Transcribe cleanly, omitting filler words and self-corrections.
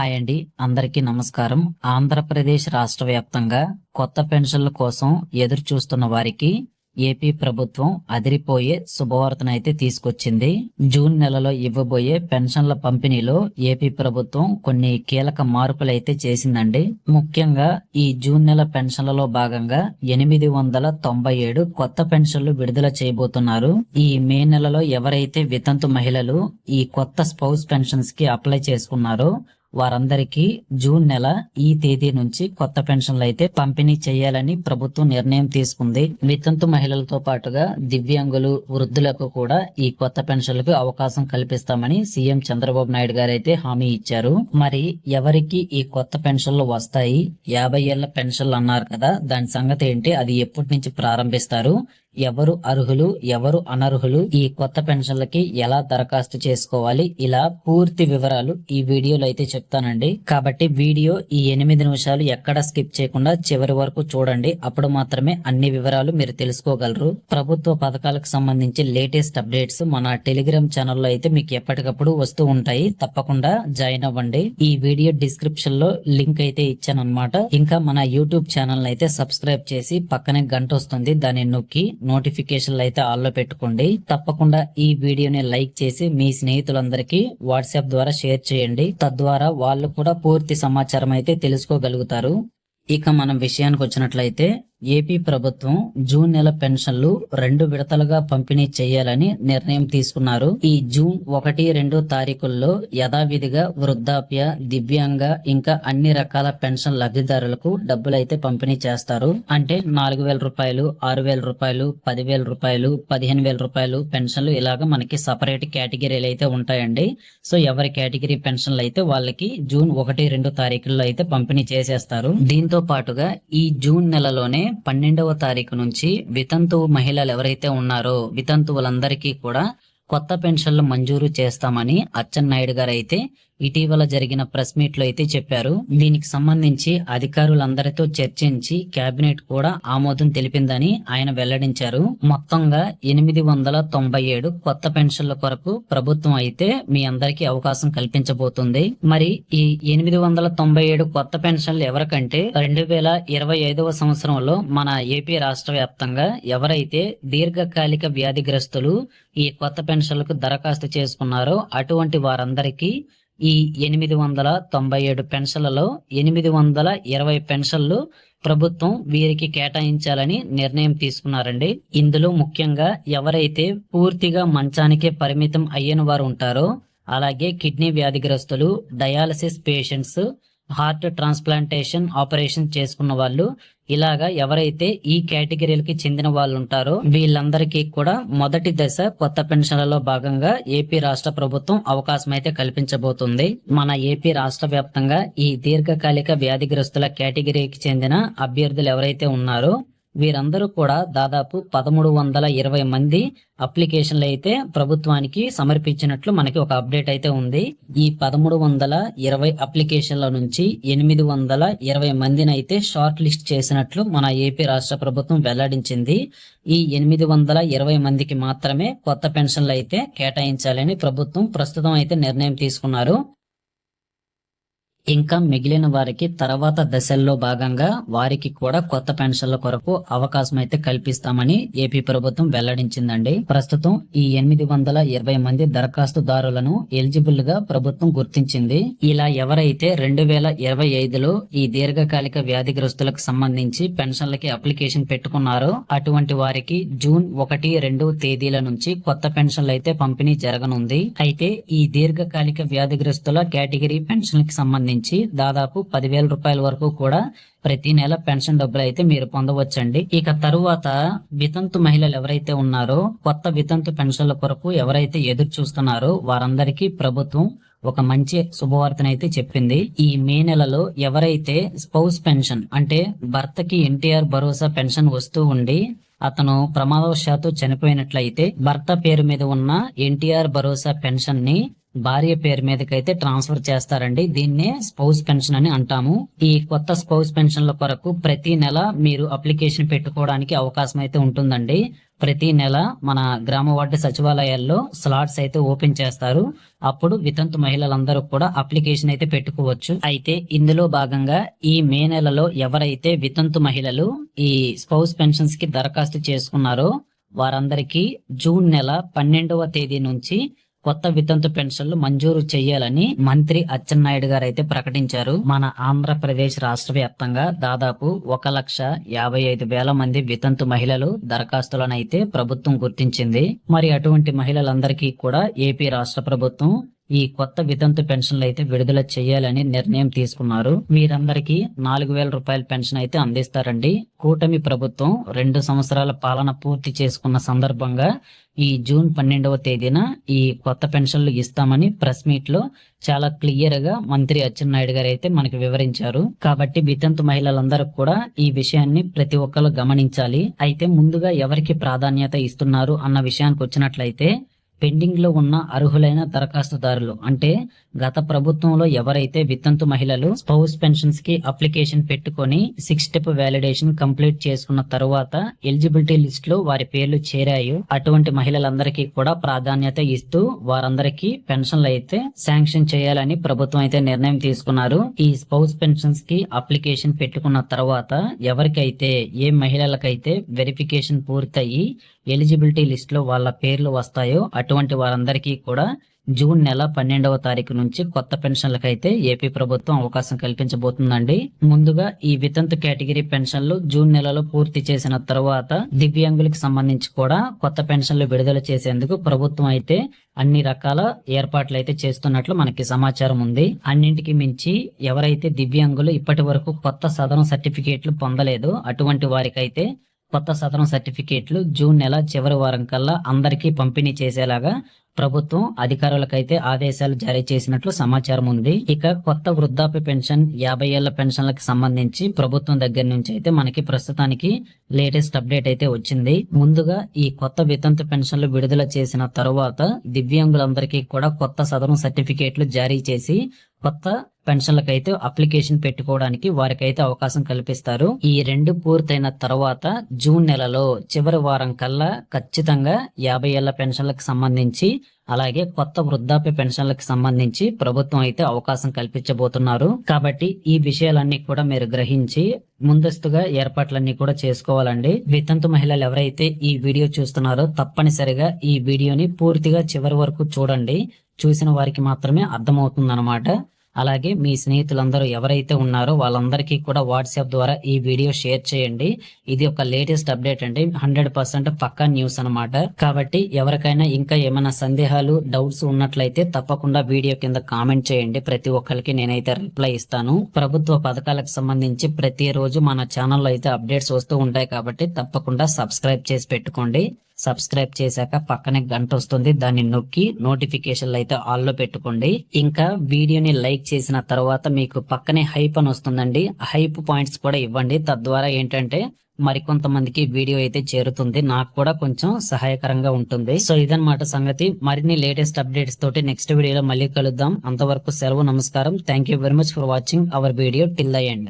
Hi అండి, అందరికీ నమస్కారం. ఆంధ్రప్రదేశ్ రాష్ట్ర వ్యాప్తంగా కొత్త పెన్షన్ల కోసం ఎదురు చూస్తున్న వారికి ఏపీ ప్రభుత్వం అదిరిపోయే శుభవార్తనైతే తీసుకొచ్చింది. జూన్ నెలలో ఇవ్వబోయే పెన్షన్ల పంపిణీలో ఏపీ ప్రభుత్వం కొన్ని కీలక మార్పులైతే చేసిందండి. ముఖ్యంగా ఈ జూన్ నెల పెన్షన్లలో భాగంగా 897 కొత్త పెన్షన్లు విడుదల చేయబోతున్నారు. ఈ మే నెలలో ఎవరైతే వితంతు మహిళలు ఈ కొత్త స్పౌస్ పెన్షన్స్ కి అప్లై చేసుకున్నారో వారందరికీ జూన్ నెల ఈ తేదీ నుంచి కొత్త పెన్షన్లు అయితే పంపిణీ చేయాలని ప్రభుత్వం నిర్ణయం తీసుకుంది. వితంతు మహిళలతో పాటుగా దివ్యాంగులు, వృద్ధులకు కూడా ఈ కొత్త పెన్షన్లకు అవకాశం కల్పిస్తామని సీఎం చంద్రబాబు నాయుడు గారు అయితే హామీ ఇచ్చారు. మరి ఎవరికి ఈ కొత్త పెన్షన్లు వస్తాయి? 50 ఏళ్ల పెన్షన్లు అన్నారు కదా, దాని సంగతి ఏంటి? అది ఎప్పటి నుంచి ప్రారంభిస్తారు? ఎవరు అర్హులు, ఎవరు అనర్హులు, ఈ కొత్త పెన్షన్లకి ఎలా దరఖాస్తు చేసుకోవాలి, ఇలా పూర్తి వివరాలు ఈ వీడియోలో అయితే చెప్తానండి. కాబట్టి వీడియో ఈ 8 నిమిషాలు ఎక్కడ స్కిప్ చేయకుండా చివరి వరకు చూడండి. అప్పుడు మాత్రమే అన్ని వివరాలు మీరు తెలుసుకోగలరు. ప్రభుత్వ పథకాలకు సంబంధించి లేటెస్ట్ అప్డేట్స్ మన టెలిగ్రామ్ ఛానల్లో అయితే మీకు ఎప్పటికప్పుడు వస్తూ ఉంటాయి. తప్పకుండా జాయిన్ అవ్వండి. ఈ వీడియో డిస్క్రిప్షన్ లో లింక్ అయితే ఇచ్చాను అనమాట. ఇంకా మన యూట్యూబ్ ఛానల్ అయితే సబ్స్క్రైబ్ చేసి పక్కనే గంట వస్తుంది, దాన్ని నొక్కి నోటిఫికేషన్లు అయితే ఆల్లో పెట్టుకోండి. తప్పకుండా ఈ వీడియోని లైక్ చేసి మీ స్నేహితులందరికీ వాట్సాప్ ద్వారా షేర్ చేయండి. తద్వారా వాళ్ళు కూడా పూర్తి సమాచారం అయితే తెలుసుకోగలుగుతారు. ఇక మనం విషయానికి వచ్చినట్లయితే ఏపీ ప్రభుత్వం జూన్ నెల పెన్షన్లు 2 విడతలుగా పంపిణీ చేయాలని నిర్ణయం తీసుకున్నారు. ఈ జూన్ 1, 2 తారీఖుల్లో యథావిధిగా వృద్ధాప్య, దివ్యాంగ ఇంకా అన్ని రకాల పెన్షన్ లబ్ధిదారులకు డబ్బులైతే పంపిణీ చేస్తారు. అంటే 4,000 రూపాయలు, 6,000 రూపాయలు, 10,000 రూపాయలు, 15,000 రూపాయలు పెన్షన్లు ఇలాగా మనకి సపరేట్ కేటగిరీలు అయితే ఉంటాయండి. సో ఎవరి కేటగిరీ పెన్షన్లు అయితే వాళ్ళకి జూన్ 1, 2 తారీఖుల్లో అయితే పంపిణీ చేసేస్తారు. దీంతో పాటుగా ఈ జూన్ నెలలోనే 12వ తారీఖు నుంచి వితంతువు మహిళలు ఎవరైతే ఉన్నారో వితంతువులందరికీ కూడా కొత్త పెన్షన్లు మంజూరు చేస్తామని అచ్చెన్నాయుడు గారు అయితే ఇటీవల జరిగిన ప్రెస్ మీట్ లో అయితే చెప్పారు. దీనికి సంబంధించి అధికారులందరితో చర్చించి కేబినెట్ కూడా ఆమోదం తెలిపిందని ఆయన వెల్లడించారు. మొత్తంగా 897 కొత్త పెన్షన్ల కొరకు ప్రభుత్వం అయితే మీ అందరికీ అవకాశం కల్పించబోతుంది. మరి ఈ 897 కొత్త పెన్షన్లు ఎవరికంటే 2025వ సంవత్సరంలో మన ఏపీ రాష్ట్ర వ్యాప్తంగా ఎవరైతే దీర్ఘకాలిక వ్యాధిగ్రస్తులు ఈ కొత్త పెన్షన్లకు దరఖాస్తు చేసుకున్నారో అటువంటి వారందరికీ ఈ 897 పెన్షన్లలో 820 పెన్షన్లు ప్రభుత్వం వీరికి కేటాయించాలని నిర్ణయం తీసుకున్నారండి. ఇందులో ముఖ్యంగా ఎవరైతే పూర్తిగా మంచానికే పరిమితం అయ్యని వారు ఉంటారో, అలాగే కిడ్నీ వ్యాధిగ్రస్తులు, dialysis patients, heart transplantation operation చేసుకున్న వాళ్ళు, ఇలాగా ఎవరైతే ఈ కేటగిరీలకి చెందిన వాళ్ళు ఉంటారో వీళ్ళందరికీ కూడా మొదటి దశ కొత్త పెన్షన్లలో భాగంగా ఏపీ రాష్ట్ర ప్రభుత్వం అవకాశం అయితే కల్పించబోతుంది. మన ఏపీ రాష్ట్ర వ్యాప్తంగా ఈ దీర్ఘకాలిక వ్యాధిగ్రస్తుల కేటగిరీకి చెందిన అభ్యర్థులు ఎవరైతే ఉన్నారో వీరందరూ కూడా దాదాపు 1320 మంది అప్లికేషన్లు అయితే ప్రభుత్వానికి సమర్పించినట్లు మనకి ఒక అప్డేట్ అయితే ఉంది. ఈ 1320 అప్లికేషన్ల నుంచి 820 మందిని అయితే షార్ట్ లిస్ట్ చేసినట్లు మన ఏపీ రాష్ట్ర ప్రభుత్వం వెల్లడించింది. ఈ 820 మందికి మాత్రమే కొత్త పెన్షన్లు అయితే కేటాయించాలని ప్రభుత్వం ప్రస్తుతం అయితే నిర్ణయం తీసుకున్నారు. ఇంకా మిగిలిన వారికి తర్వాత దశల్లో భాగంగా వారికి కూడా కొత్త పెన్షన్ల కొరకు అవకాశం అయితే కల్పిస్తామని ఏపీ ప్రభుత్వం వెల్లడించిందండి. ప్రస్తుతం ఈ 820 మంది దరఖాస్తుదారులను ఎలిజిబుల్ గా ప్రభుత్వం గుర్తించింది. ఇలా ఎవరైతే 2025లో ఈ దీర్ఘకాలిక వ్యాధిగ్రస్తులకు సంబంధించి పెన్షన్లకి అప్లికేషన్ పెట్టుకున్నారో అటువంటి వారికి జూన్ 1, 2 తేదీల నుంచి కొత్త పెన్షన్లు అయితే పంపిణీ జరగనుంది. అయితే ఈ దీర్ఘకాలిక వ్యాధిగ్రస్తుల కేటగిరీ పెన్షన్ కి సంబంధించి దాదాపు 10,000 రూపాయల వరకు కూడా ప్రతి నెల పెన్షన్ డబ్బులు అయితే మీరు పొందవచ్చండి. ఇక తరువాత వితంతు మహిళలు ఎవరైతే ఉన్నారో కొత్త వితంతు పెన్షన్ల కొరకు ఎవరైతే ఎదురు చూస్తున్నారో వారందరికీ ప్రభుత్వం ఒక మంచి శుభవార్తనైతే చెప్పింది. ఈ మే నెలలో ఎవరైతే స్పౌస్ పెన్షన్ అంటే భర్తకి ఎన్టీఆర్ భరోసా పెన్షన్ వస్తూ ఉండి అతను ప్రమాదవశాత్తు చనిపోయినట్లయితే భర్త పేరు మీద ఉన్న ఎన్టీఆర్ భరోసా పెన్షన్ ని భార్య పేరు మీదకైతే ట్రాన్స్ఫర్ చేస్తారండి. దీన్నే స్పౌస్ పెన్షన్ అని అంటాము. ఈ కొత్త స్పౌస్ పెన్షన్ల కొరకు ప్రతి నెల మీరు అప్లికేషన్ పెట్టుకోవడానికి అవకాశం అయితే ఉంటుందండి. ప్రతి నెల మన గ్రామ వార్డు సచివాలయాల్లో స్లాట్స్ అయితే ఓపెన్ చేస్తారు. అప్పుడు వితంతు మహిళలందరూ కూడా అప్లికేషన్ అయితే పెట్టుకోవచ్చు. అయితే ఇందులో భాగంగా ఈ మే నెలలో ఎవరైతే వితంతు మహిళలు ఈ స్పౌస్ పెన్షన్స్ కి దరఖాస్తు చేసుకున్నారో వారందరికీ జూన్ నెల 12వ తేదీ నుంచి కొత్త వితంతు పెన్షన్లు మంజూరు చేయాలని మంత్రి అచ్చెన్నాయుడు గారు అయితే ప్రకటించారు. మన ఆంధ్రప్రదేశ్ రాష్ట్ర వ్యాప్తంగా దాదాపు 1,55,000 మంది వితంతు మహిళలు దరఖాస్తులను అయితే ప్రభుత్వం గుర్తించింది. మరి అటువంటి మహిళలందరికీ కూడా ఏపీ రాష్ట్ర ప్రభుత్వం ఈ కొత్త వితంతు పెన్షన్లు అయితే విడుదల చేయాలని నిర్ణయం తీసుకున్నారు. వీరందరికీ 4,000 రూపాయల పెన్షన్ అయితే అందిస్తారండి. కూటమి ప్రభుత్వం 2 సంవత్సరాల పాలన పూర్తి చేసుకున్న సందర్భంగా ఈ జూన్ 12వ తేదీన ఈ కొత్త పెన్షన్లు ఇస్తామని ప్రెస్ మీట్ లో చాలా క్లియర్ గా మంత్రి అచ్చెన్నాయుడు గారు అయితే మనకి వివరించారు. కాబట్టి వితంతు మహిళలందరూ కూడా ఈ విషయాన్ని ప్రతి ఒక్కరు గమనించాలి. అయితే ముందుగా ఎవరికి ప్రాధాన్యత ఇస్తున్నారు అన్న విషయానికి వచ్చినట్లయితే పెండింగ్ లో ఉన్న అర్హులైన దరఖాస్తుదారులు, అంటే గత ప్రభుత్వంలో ఎవరైతే వితంతు మహిళలు స్పౌస్ పెన్షన్స్ కి అప్లికేషన్ పెట్టుకొని 6 స్టెప్ వ్యాలిడేషన్ కంప్లీట్ చేసుకున్న తరువాత ఎలిజిబిలిటీ లిస్ట్ లో వారి పేర్లు చేరాయో అటువంటి మహిళలందరికీ కూడా ప్రాధాన్యత ఇస్తూ వారందరికీ పెన్షన్లు అయితే శాంక్షన్ చేయాలని ప్రభుత్వం అయితే నిర్ణయం తీసుకున్నారు. ఈ స్పౌస్ పెన్షన్స్ కి అప్లికేషన్ పెట్టుకున్న తర్వాత ఎవరికైతే ఏ మహిళలకైతే వెరిఫికేషన్ పూర్తయి ఎలిజిబిలిటీ లిస్ట్ లో వాళ్ళ పేర్లు వస్తాయో అటువంటి వారందరికీ కూడా జూన్ నెల 12వ తారీఖు నుంచి కొత్త పెన్షన్లకైతే ఏపీ ప్రభుత్వం అవకాశం కల్పించబోతుందండి. ముందుగా ఈ వితంతు కేటగిరీ పెన్షన్లు జూన్ నెలలో పూర్తి చేసిన తర్వాత దివ్యాంగులకు సంబంధించి కూడా కొత్త పెన్షన్లు విడుదల చేసేందుకు ప్రభుత్వం అయితే అన్ని రకాల ఏర్పాట్లు అయితే చేస్తున్నట్లు మనకి సమాచారం ఉంది. అన్నింటికి మించి ఎవరైతే దివ్యాంగులు ఇప్పటి వరకు కొత్త సదరం సర్టిఫికేట్లు పొందలేదో అటువంటి వారికైతే కొత్త సదరం సర్టిఫికేట్లు జూన్ నెల చివరి వారం కల్లా అందరికీ పంపిణీ చేసేలాగా ప్రభుత్వం అధికారులకైతే ఆదేశాలు జారీ చేసినట్లు సమాచారం ఉంది. ఇక కొత్త వృద్ధాప్య పెన్షన్ 50 ఏళ్ల పెన్షన్లకు సంబంధించి ప్రభుత్వం దగ్గర నుంచి అయితే మనకి ప్రస్తుతానికి లేటెస్ట్ అప్డేట్ అయితే వచ్చింది. ముందుగా ఈ కొత్త వితంతు పెన్షన్లు విడుదల చేసిన తరువాత దివ్యాంగులందరికీ కూడా కొత్త సదరం సర్టిఫికేట్లు జారీ చేసి కొత్త పెన్షన్లకైతే అప్లికేషన్ పెట్టుకోవడానికి వారికైతే అవకాశం కల్పిస్తారు. ఈ 2 పూర్తయిన తర్వాత జూన్ నెలలో చివరి వారం కల్లా ఖచ్చితంగా 50 ఏళ్ల పెన్షన్లకు సంబంధించి అలాగే కొత్త వృద్ధాప్య పెన్షన్లకు సంబంధించి ప్రభుత్వం అయితే అవకాశం కల్పించబోతున్నారు. కాబట్టి ఈ విషయాలన్నీ కూడా మీరు గ్రహించి ముందస్తుగా ఏర్పాట్లన్నీ కూడా చేసుకోవాలండి. వితంతు మహిళలు ఎవరైతే ఈ వీడియో చూస్తున్నారో తప్పనిసరిగా ఈ వీడియోని పూర్తిగా చివరి వరకు చూడండి. చూసిన వారికి మాత్రమే అర్థమవుతుందన్నమాట. అలాగే మీ స్నేహితులందరూ ఎవరైతే ఉన్నారో వాళ్ళందరికీ కూడా వాట్సాప్ ద్వారా ఈ వీడియో షేర్ చేయండి. ఇది ఒక లేటెస్ట్ అప్డేట్ అండి, 100% పక్కా న్యూస్ అన్నమాట. కాబట్టి ఎవరికైనా ఇంకా ఏమైనా సందేహాలు డౌట్స్ ఉన్నట్లయితే తప్పకుండా వీడియో కింద కామెంట్ చేయండి. ప్రతి ఒక్కరికి నేనైతే రిప్లై ఇస్తాను. ప్రభుత్వ పథకాలకు సంబంధించి ప్రతిరోజు మన ఛానల్లో అయితే అప్డేట్స్ వస్తూ ఉంటాయి కాబట్టి తప్పకుండా సబ్స్క్రైబ్ చేసి పెట్టుకోండి. సబ్స్క్రైబ్ చేశాక పక్కనే గంట వస్తుంది, దాన్ని నొక్కి నోటిఫికేషన్లు అయితే ఆల్ లో పెట్టుకోండి. ఇంకా వీడియోని లైక్ చేసిన తర్వాత మీకు పక్కనే హైప్ అని వస్తుందండి. హైప్ పాయింట్స్ కూడా ఇవ్వండి. తద్వారా ఏంటంటే మరికొంతమందికి వీడియో అయితే చేరుతుంది, నాకు కూడా కొంచెం సహాయకరంగా ఉంటుంది. సో ఇదన్నమాట సంగతి. మరిన్ని లేటెస్ట్ అప్డేట్స్ తోటి నెక్స్ట్ వీడియోలో మళ్ళీ కలుద్దాం. అంతవరకు సెలవు, నమస్కారం. Thank you very much for watching our video till the end.